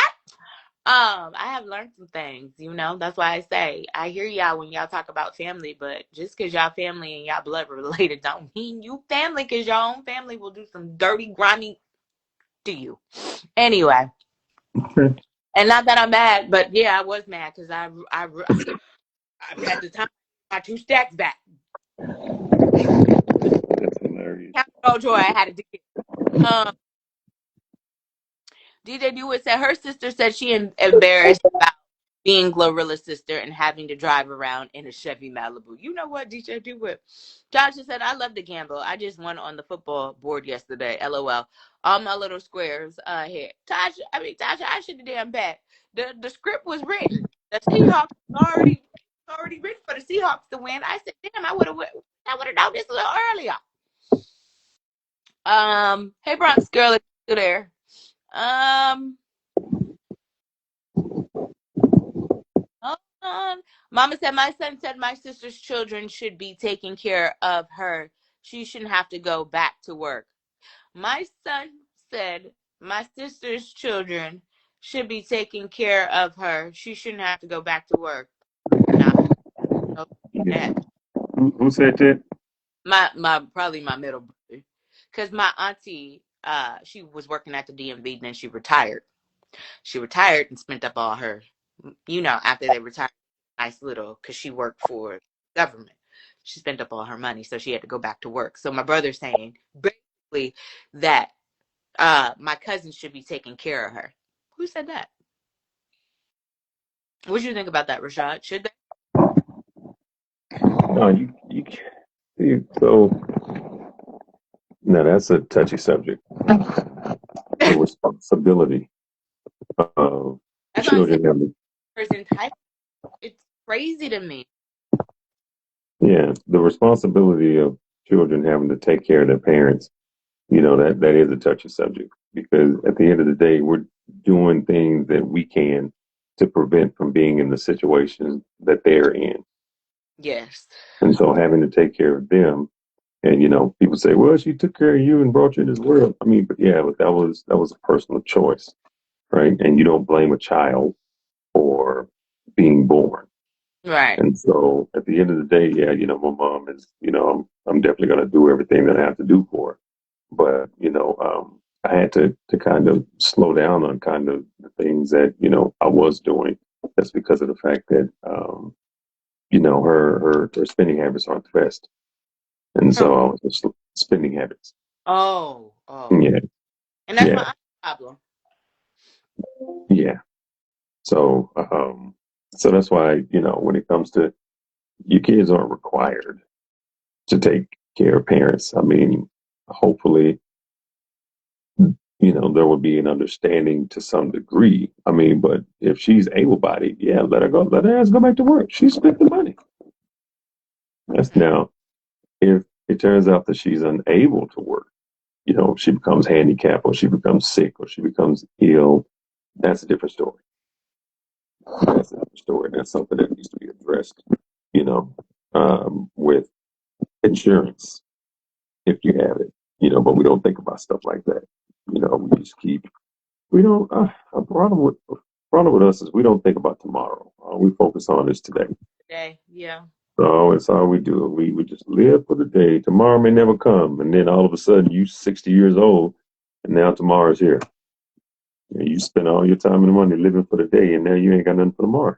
I have learned some things, you know. That's why I say I hear y'all when y'all talk about family, but just because y'all family and y'all blood related don't mean you family, because your own family will do some dirty, grimy to you. Anyway. Okay. And not that I'm mad, but yeah, I was mad because I at the time my 2 stacks back. That's hilarious. Count no joy. I had to do DJ Dewitt said her sister said she embarrassed about being GloRilla's sister and having to drive around in a Chevy Malibu. You know what, DJ Dewitt? Tasha said, I love to gamble. I just won on the football board yesterday. LOL. All my little squares here. Tasha, I should have damn bet. The script was written. The Seahawks already written for the Seahawks to win. I said, damn, I would have known this a little earlier. Hey Bronx girl, it's still there. Hold on. Mama said my son said my sister's children should be taking care of her. She shouldn't have to go back to work. My son said my sister's children should be taking care of her. She shouldn't have to go back to work. Nah, Yeah. Who said that? my probably my middle brother, because my auntie she was working at the DMV, then she retired. She retired and spent up all her, you know, after they retired, nice little, because she worked for government. She spent up all her money, so she had to go back to work. So my brother's saying basically that my cousin should be taking care of her. Who said that? What do you think about that, Rashad? Should they? No, so no, that's a touchy subject. The responsibility of That's what I'm saying. children having, Person type. It's crazy to me. yeah, the responsibility of children having to take care of their parents. You know, that is a touchy subject because at the end of the day, we're doing things that we can to prevent from being in the situation that they're in. Yes. And so having to take care of them, and you know, people say, "Well, she took care of you and brought you in this world." I mean, but yeah, but that was a personal choice, right? And you don't blame a child for being born. Right. And so at the end of the day, yeah, my mom is, I'm definitely going to do everything that I have to do for her. But, I had to kind of slow down on kind of the things that, I was doing. That's because of the fact that, her spending habits aren't the best. And Her so what? I was just spending habits. Oh. Yeah. And that's my Yeah. aunt's problem. Yeah. So, so that's why, when it comes to your kids aren't required to take care of parents. I mean, hopefully, there would be an understanding to some degree. I mean, but if she's able-bodied, yeah, let her go. Let her ass go back to work. She spent the money. That's now, if it turns out that she's unable to work, she becomes handicapped or she becomes sick or she becomes ill, that's a different story. That's a different story. That's something that needs to be addressed, with insurance if you have it, but we don't think about stuff like that. We just we don't, a problem with us is we don't think about tomorrow. All we focus on is today. Today, yeah. So it's all we do. We just live for the day. Tomorrow may never come. And then all of a sudden you 60 years old and now tomorrow's here. And you spend all your time and money living for the day and now you ain't got nothing for tomorrow.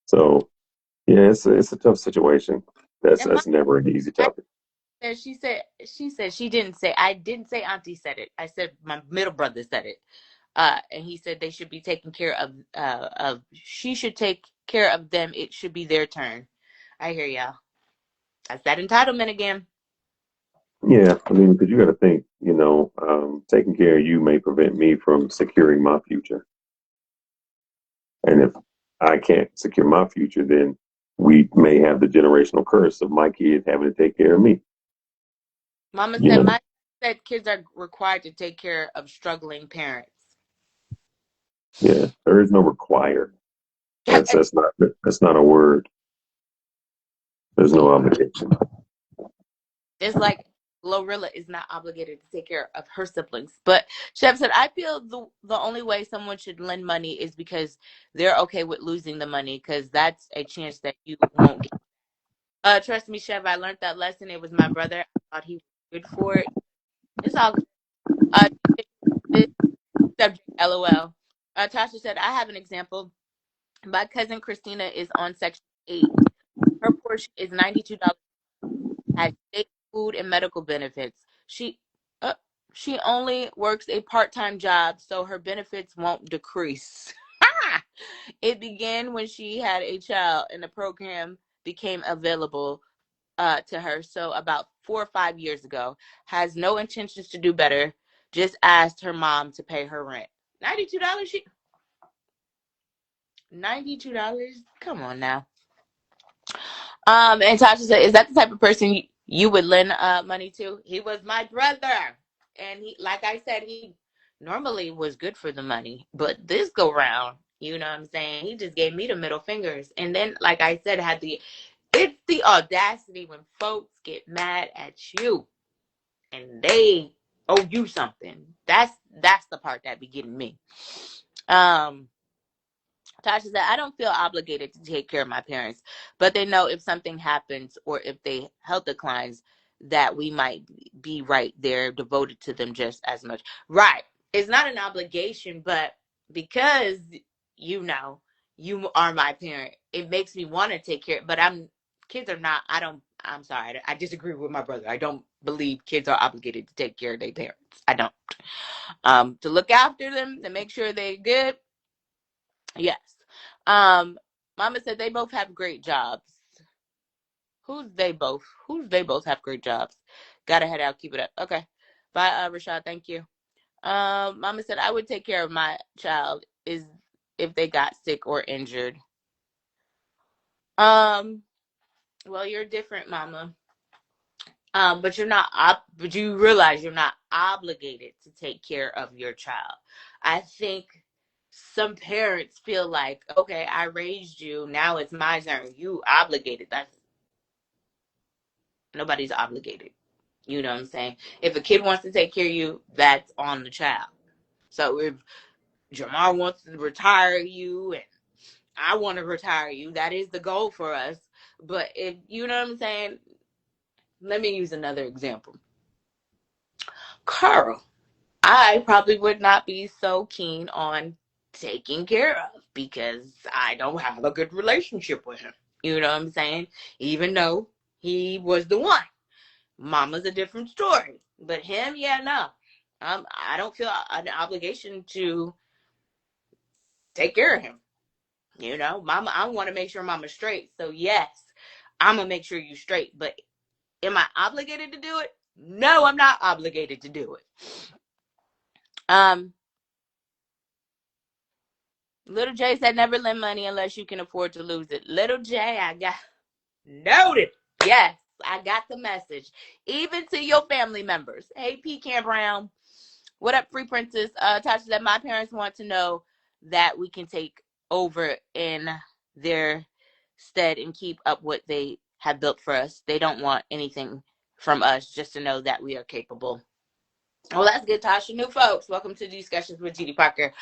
So yeah, it's a tough situation. And my That's never an easy I topic. said she said she didn't say I didn't say auntie said it. I said my middle brother said it. And he said they should be taken care of she should take care of them. It should be their turn. I hear y'all. That's that entitlement again. Yeah, I mean, because you got to think, taking care of you may prevent me from securing my future. And if I can't secure my future, then we may have the generational curse of my kids having to take care of me. Mama You said know, my said kids are required to take care of struggling parents. yeah, there is no required. That's not a word. There's no obligation. It's like GloRilla is not obligated to take care of her siblings. But Chef said, I feel the only way someone should lend money is because they're okay with losing the money because that's a chance that you won't get. Trust me, Chef, I learned that lesson. It was my brother. I thought he was good for it. It's all good. Uh, this subject, LOL. Tasha said, I have an example. My cousin Christina is on Section 8. Her portion is $92 has state food and medical benefits. Uh, she only works a part-time job, so her benefits won't decrease. It began when she had a child, and the program became available to her. So about 4 or 5 years ago, has no intentions to do better. Just asked her mom to pay her rent. $92. $92. Come on now. And Tasha said, "Is that the type of person you would lend money to?" He was my brother, and he, like I said, he normally was good for the money, but this go round, you know what I'm saying? He just gave me the middle fingers, and then, like I said, it's the audacity when folks get mad at you and they owe you something. That's the part that be getting me. Um. Tasha said, I don't feel obligated to take care of my parents, but they know if something happens or if they health declines that we might be right there devoted to them just as much. Right. It's not an obligation, but because you know you are my parent, it makes me want to take care. But kids are not, I'm sorry. I disagree with my brother. I don't believe kids are obligated to take care of their parents. I don't. To look after them, to make sure they're good. Yes. Um, Mama said they both have great jobs. Who's they both? Who's they both have great jobs? Gotta head out. Keep it up. Okay. Bye, Rashad. Thank you. Mama said I would take care of my child is if they got sick or injured. Um, well, you're different, Mama. But but you realize you're not obligated to take care of your child. I think some parents feel like, okay, I raised you, now it's my turn. You obligated. That's Nobody's obligated. You know what I'm saying? If a kid wants to take care of you, that's on the child. So if Jamar wants to retire you and I want to retire you. That is the goal for us. But if you know what I'm saying, let me use another example. Carl, I probably would not be so keen on taking care of because I don't have a good relationship with him. You know what I'm saying? Even though he was the one. Mama's a different story. But him, yeah, no. I don't feel an obligation to take care of him. You know, mama, I want to make sure mama's straight. So yes, I'm gonna make sure you straight. But am I obligated to do it? No, I'm not obligated to do it. Little J said never lend money unless you can afford to lose it. Little J, I got noted. Yes, I got the message. Even to your family members. Hey, Pecan Brown. What up, Free Princess? Tasha said my parents want to know that we can take over in their stead and keep up what they have built for us. They don't want anything from us, just to know that we are capable. Well, that's good, Tasha. New folks, welcome to Discussions with Judy Parker.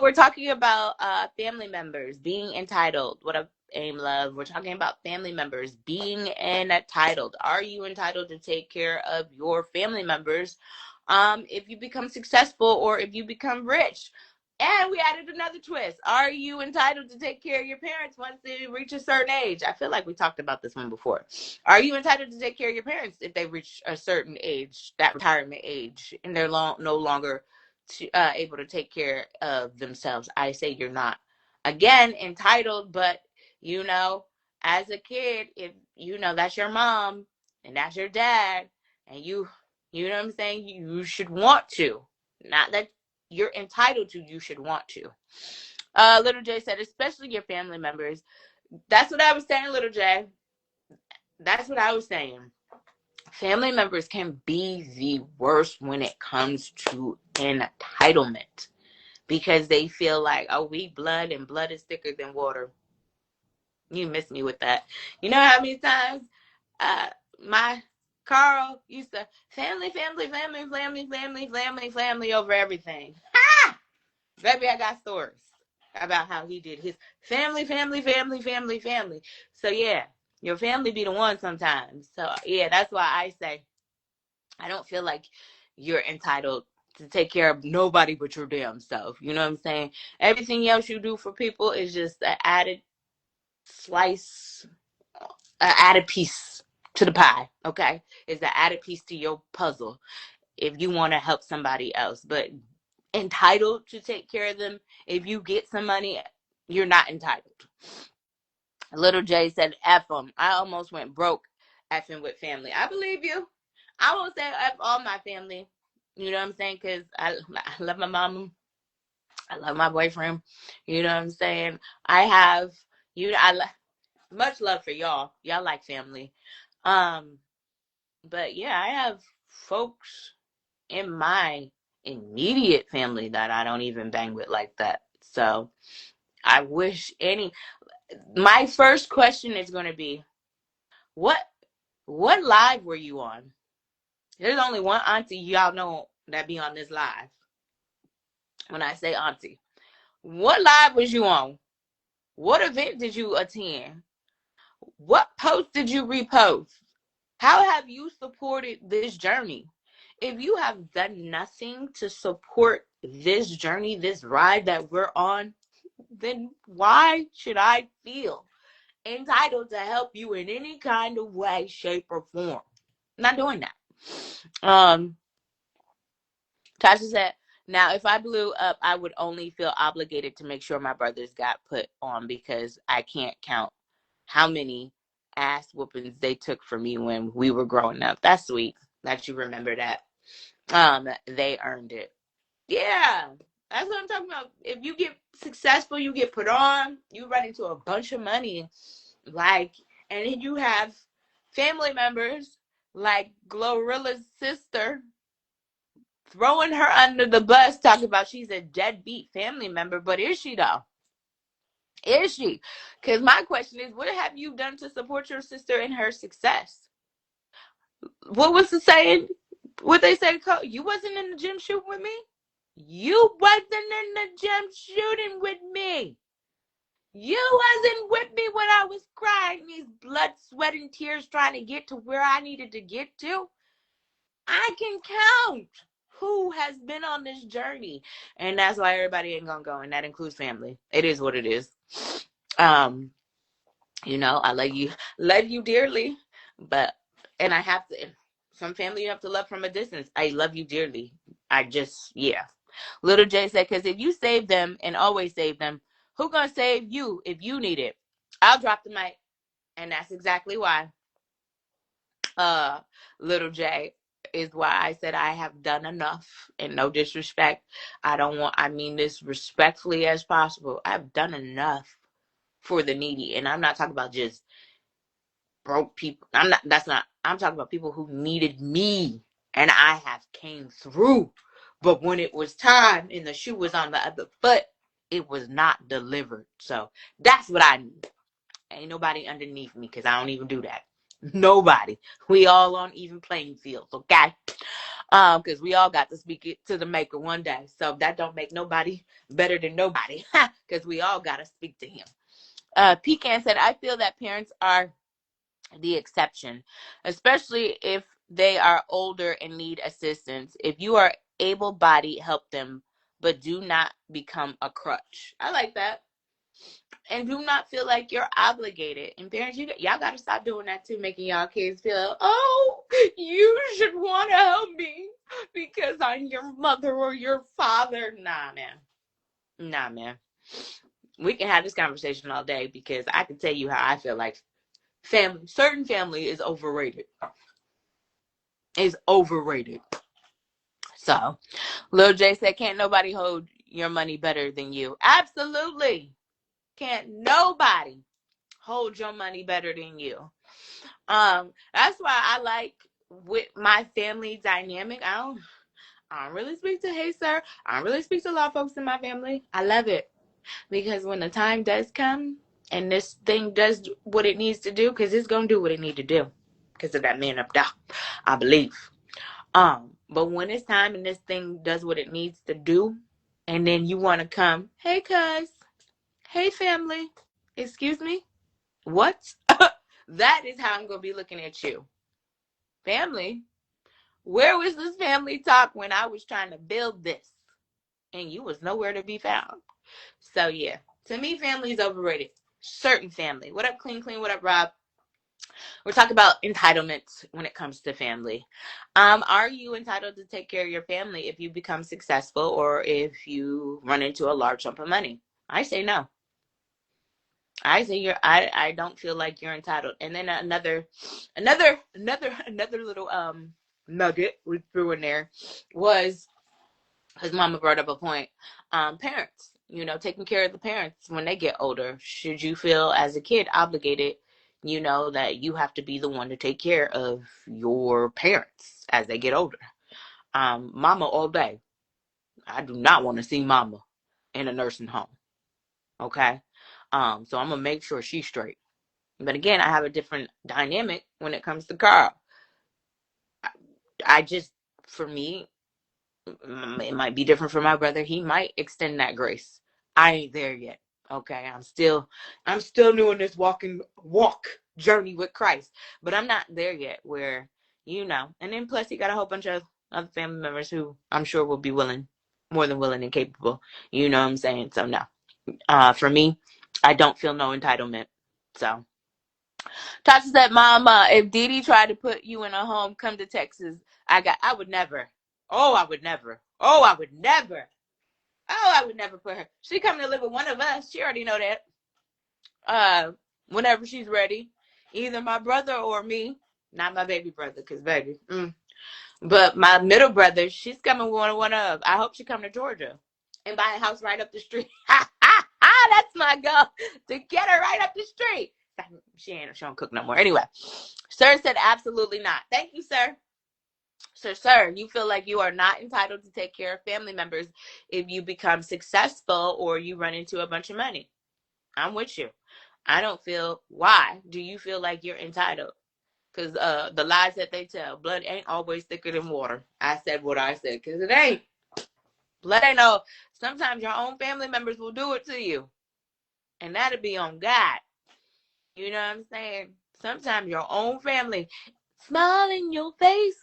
We're talking about family members being entitled. What up, Aim Love? We're talking about family members being entitled. Are you entitled to take care of your family members if you become successful or if you become rich? And we added another twist. Are you entitled to take care of your parents once they reach a certain age? I feel like we talked about this one before. Are you entitled to take care of your parents if they reach a certain age, that retirement age, and they're no longer able to take care of themselves? I say you're not. Again, entitled, but you know, as a kid, if you know that's your mom and that's your dad, and you know what I'm saying, you should want to. Not that you're entitled to, you should want to. Little J said, especially your family members. That's what I was saying, Little J. That's what I was saying. Family members can be the worst when it comes to entitlement because they feel like, oh, we blood and blood is thicker than water. You miss me with that. You know how many times my Carl used to family over everything. Ha! Baby, I got stories about how he did his family. So yeah, your family be the one sometimes. So yeah, that's why I say I don't feel like you're entitled to take care of nobody but your damn self. You know what I'm saying? Everything else you do for people is just an added slice, an added piece to the pie. Okay, it's an added piece to your puzzle if you want to help somebody else. But entitled to take care of them, if you get some money, you're not entitled. Little J said, F them. I almost went broke effing with family. I believe you. I won't say F all my family. You know what I'm saying? Because I love my mom. I love my boyfriend. You know what I'm saying? I have, much love for y'all. Y'all like family. But yeah, I have folks in my immediate family that I don't even bang with like that. So I wish my first question is going to be, what live were you on? There's only one auntie y'all know that be on this live. When I say auntie, what live was you on? What event did you attend? What post did you repost? How have you supported this journey? If you have done nothing to support this journey, this ride that we're on, then why should I feel entitled to help you in any kind of way, shape, or form? I'm not doing that. Tasha said, now if I blew up, I would only feel obligated to make sure my brothers got put on because I can't count how many ass whoopings they took from me when we were growing up. That's sweet that you remember that. They earned it. Yeah, that's what I'm talking about. If you get successful, you get put on, you run into a bunch of money, and then you have family members like GloRilla's sister throwing her under the bus, talking about she's a deadbeat family member. But is she though? Is she? Because my question is, what have you done to support your sister in her success? What was the saying? What they say? You wasn't in the gym shooting with me. You wasn't in the gym shooting with me. You wasn't with me when I was crying these blood, sweat, and tears trying to get to where I needed to get to. I can count who has been on this journey. And that's why everybody ain't gonna go, and that includes family. It is what it is. I love you dearly, but and I have to some family you have to love from a distance. I love you dearly. Yeah. Little J said, because if you save them and always save them, who gonna save you if you need it? I'll drop the mic. And that's exactly why, Little J, is why I said I have done enough. And no disrespect. I mean this respectfully as possible. I've done enough for the needy. And I'm not talking about just broke people. I'm talking about people who needed me. And I have came through. But when it was time and the shoe was on the other foot, it was not delivered. So that's what I need. Ain't nobody underneath me, because I don't even do that. Nobody. We all on even playing fields, okay? Because we all got to speak it to the maker one day. So that don't make nobody better than nobody. Because we all got to speak to him. Pecan said, I feel that parents are the exception, especially if they are older and need assistance. If you are able-bodied, help them, but do not become a crutch. I like that. And do not feel like you're obligated. And parents, y'all got to stop doing that too, making y'all kids feel, oh, you should want to help me because I'm your mother or your father. Nah, man. We can have this conversation all day, because I can tell you how I feel like certain family is overrated. Is overrated. So, Lil J said, can't nobody hold your money better than you? Absolutely. Can't nobody hold your money better than you. That's why I like with my family dynamic. I don't really speak to hey sir. I don't really speak to a lot of folks in my family. I love it, because when the time does come and this thing does what it needs to do, because it's gonna do what it need to do, because of that man up there, I believe. But when it's time and this thing does what it needs to do, and then you want to come, hey cuz, hey family, excuse me, what? That is how I'm gonna be looking at you. Family, where was this family talk when I was trying to build this and you was nowhere to be found? So yeah, to me, family is overrated. Certain family. What up, Clean? What up, Rob? We're talking about entitlements when it comes to family. Are you entitled to take care of your family if you become successful or if you run into a large sum of money? I say no. I say I don't feel like you're entitled. And then another little nugget we threw in there was, because Mama brought up a point, parents, taking care of the parents when they get older. Should you feel as a kid obligated, that you have to be the one to take care of your parents as they get older? Mama all day. I do not want to see Mama in a nursing home. Okay. So I'm gonna make sure she's straight. But again, I have a different dynamic when it comes to Carl. I just, for me, it might be different for my brother. He might extend that grace. I ain't there yet. Okay, I'm still doing this walk journey with Christ, but I'm not there yet where, and then plus he got a whole bunch of other family members who I'm sure will be more than willing and capable. You know what I'm saying? So no, for me, I don't feel no entitlement. So Tasha said, Mama, if Dee Dee tried to put you in a home, come to Texas. I would never. Oh, I would never. Oh, I would never. Oh, I would never put her. She coming to live with one of us. She already know that. Whenever she's ready. Either my brother or me. Not my baby brother, because baby. But my middle brother, she's coming with one of. I hope she come to Georgia and buy a house right up the street. That's my goal, to get her right up the street. She don't cook no more. Anyway, sir said absolutely not. Thank you, sir. So, sir, you feel like you are not entitled to take care of family members if you become successful or you run into a bunch of money. I'm with you. I don't feel. Why do you feel like you're entitled? Because the lies that they tell, blood ain't always thicker than water. I said what I said, because it ain't. Blood ain't no. Sometimes your own family members will do it to you. And that'll be on God. You know what I'm saying? Sometimes your own family smile in your face.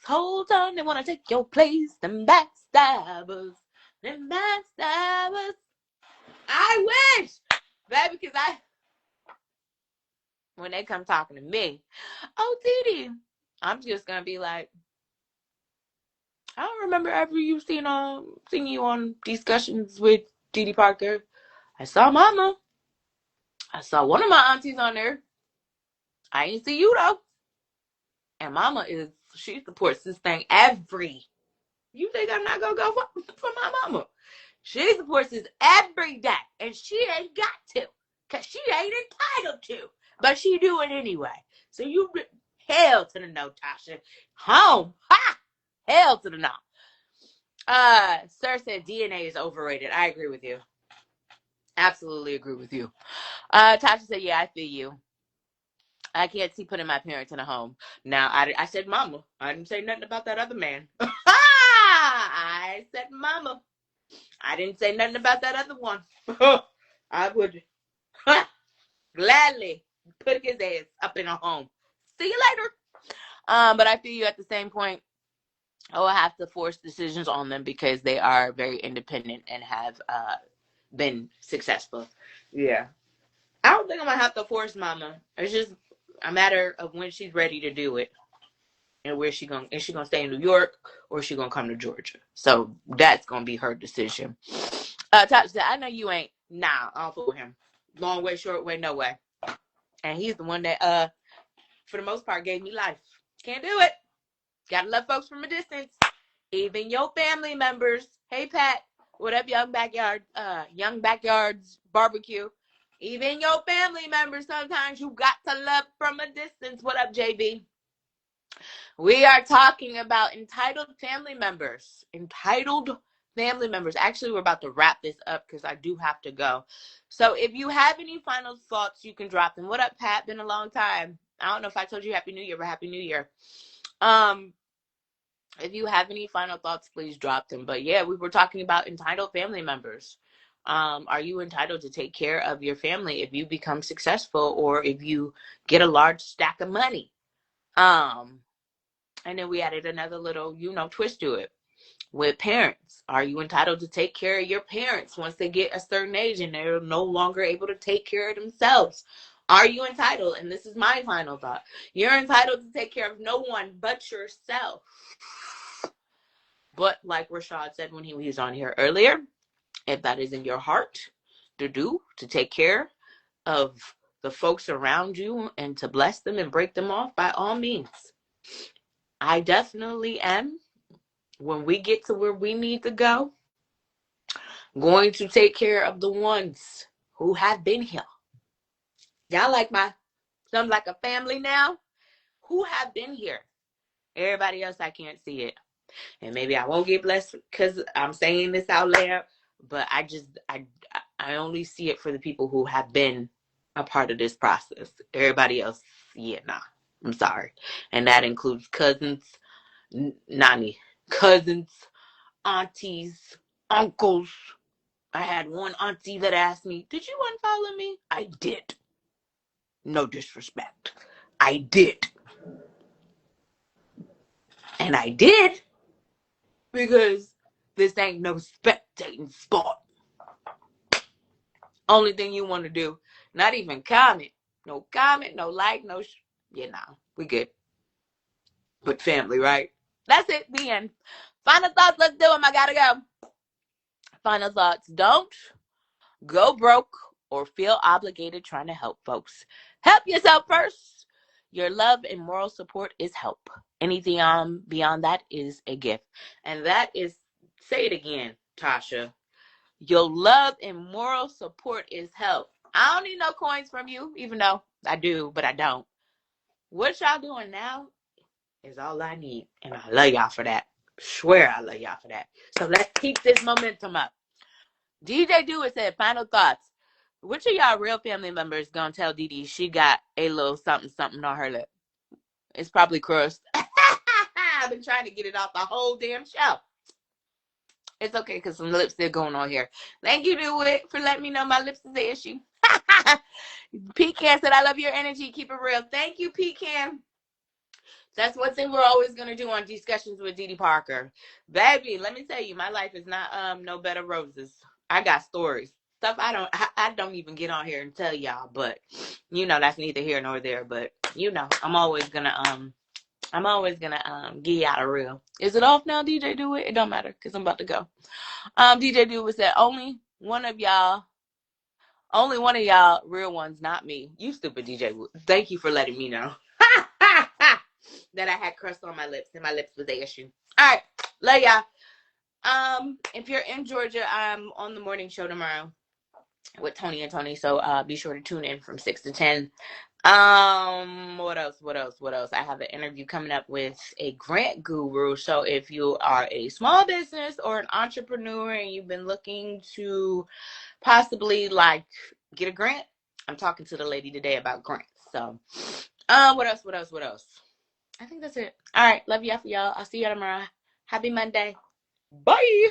Hold on, they want to take your place. Them backstabbers. Them backstabbers. I wish. Baby, because when they come talking to me, oh, Didi, I'm just going to be like, I don't remember ever seeing you on discussions with Didi Parker. I saw Mama. I saw one of my aunties on there. I ain't see you though. And Mama she supports this thing You think I'm not gonna go for my mama? She supports this every day, and she ain't got to, cause she ain't entitled to, but she do it anyway. So hell to the no, Tasha. Home, ha, hell to the no. Sir said DNA is overrated. I agree with you. Absolutely agree with you. Tasha said, yeah, I feel you. I can't see putting my parents in a home. Now, I said mama. I didn't say nothing about that other man. I said mama. I didn't say nothing about that other one. I would gladly put his ass up in a home. See you later. But I feel you at the same point. I have to force decisions on them because they are very independent and have been successful. Yeah. I don't think I'm going to have to force mama. It's just a matter of when she's ready to do it. And is she gonna stay in New York or is she gonna come to Georgia? So that's gonna be her decision. Top said, I know you ain't. Nah, I don't fool with him. Long way, short way, no way. And he's the one that for the most part gave me life. Can't do it. Gotta love folks from a distance. Even your family members. Hey Pat, what up, young backyards barbecue. Even your family members, sometimes you got to love from a distance. What up, JB? We are talking about entitled family members. Entitled family members. Actually, we're about to wrap this up because I do have to go. So if you have any final thoughts, you can drop them. What up, Pat? Been a long time. I don't know if I told you Happy New Year, but Happy New Year. If you have any final thoughts, please drop them. But yeah, we were talking about entitled family members. Are you entitled to take care of your family if you become successful or if you get a large stack of money? And then we added another little, twist to it. With parents, are you entitled to take care of your parents once they get a certain age and they're no longer able to take care of themselves? Are you entitled? And this is my final thought. You're entitled to take care of no one but yourself. But like Rashad said when he was on here earlier, if that is in your heart to take care of the folks around you and to bless them and break them off, by all means. I definitely am, when we get to where we need to go, going to take care of the ones who have been here. Y'all like some like a family now, who have been here. Everybody else, I can't see it. And maybe I won't get blessed because I'm saying this out loud, but I only see it for the people who have been a part of this process. Everybody else, nah, I'm sorry. And that includes cousins, cousins, aunties, uncles. I had one auntie that asked me, did you unfollow me? I did. No disrespect. I did. And I did because this ain't no spectating sport. Only thing you want to do, not even comment. No comment, no like, no we good. But family, right? That's it, the end. Final thoughts, let's do them. I gotta go. Final thoughts, don't go broke or feel obligated trying to help folks. Help yourself first. Your love and moral support is help. Anything beyond that is a gift. And that is, say it again, Tasha. Your love and moral support is help. I don't need no coins from you, even though I do, but I don't. What y'all doing now is all I need. And I love y'all for that. Swear I love y'all for that. So let's keep this momentum up. DJ Dewitt said, final thoughts. Which of y'all real family members gonna tell Didi she got a little something something on her lip? It's probably crust. I've been trying to get it off the whole damn show. It's okay because some lipstick going on here. Thank you, Dewitt, for letting me know my lips is the issue. Pecan said, I love your energy. Keep it real. Thank you, Pecan. That's one thing we're always gonna do on Discussions with Dee Dee Parker. Baby, let me tell you, my life is not no bed of roses. I got stories. Stuff I don't even get on here and tell y'all, but you know that's neither here nor there. But you know, I'm always gonna give y'all a real. Is it off now, DJ Do It? It don't matter, because I'm about to go. DJ Do It said only one of y'all real ones, not me. You stupid DJ. Thank you for letting me know. That I had crust on my lips and my lips was ashy. All right, love y'all. If you're in Georgia, I'm on the morning show tomorrow with Tony and Tony, so be sure to tune in from 6 to 10. What else? I have an interview coming up with a grant guru. So if you are a small business or an entrepreneur and you've been looking to possibly like get a grant, I'm talking to the lady today about grants. So what else? I think that's it. All right. Love y'all for y'all. I'll see y'all tomorrow. Happy Monday. Bye.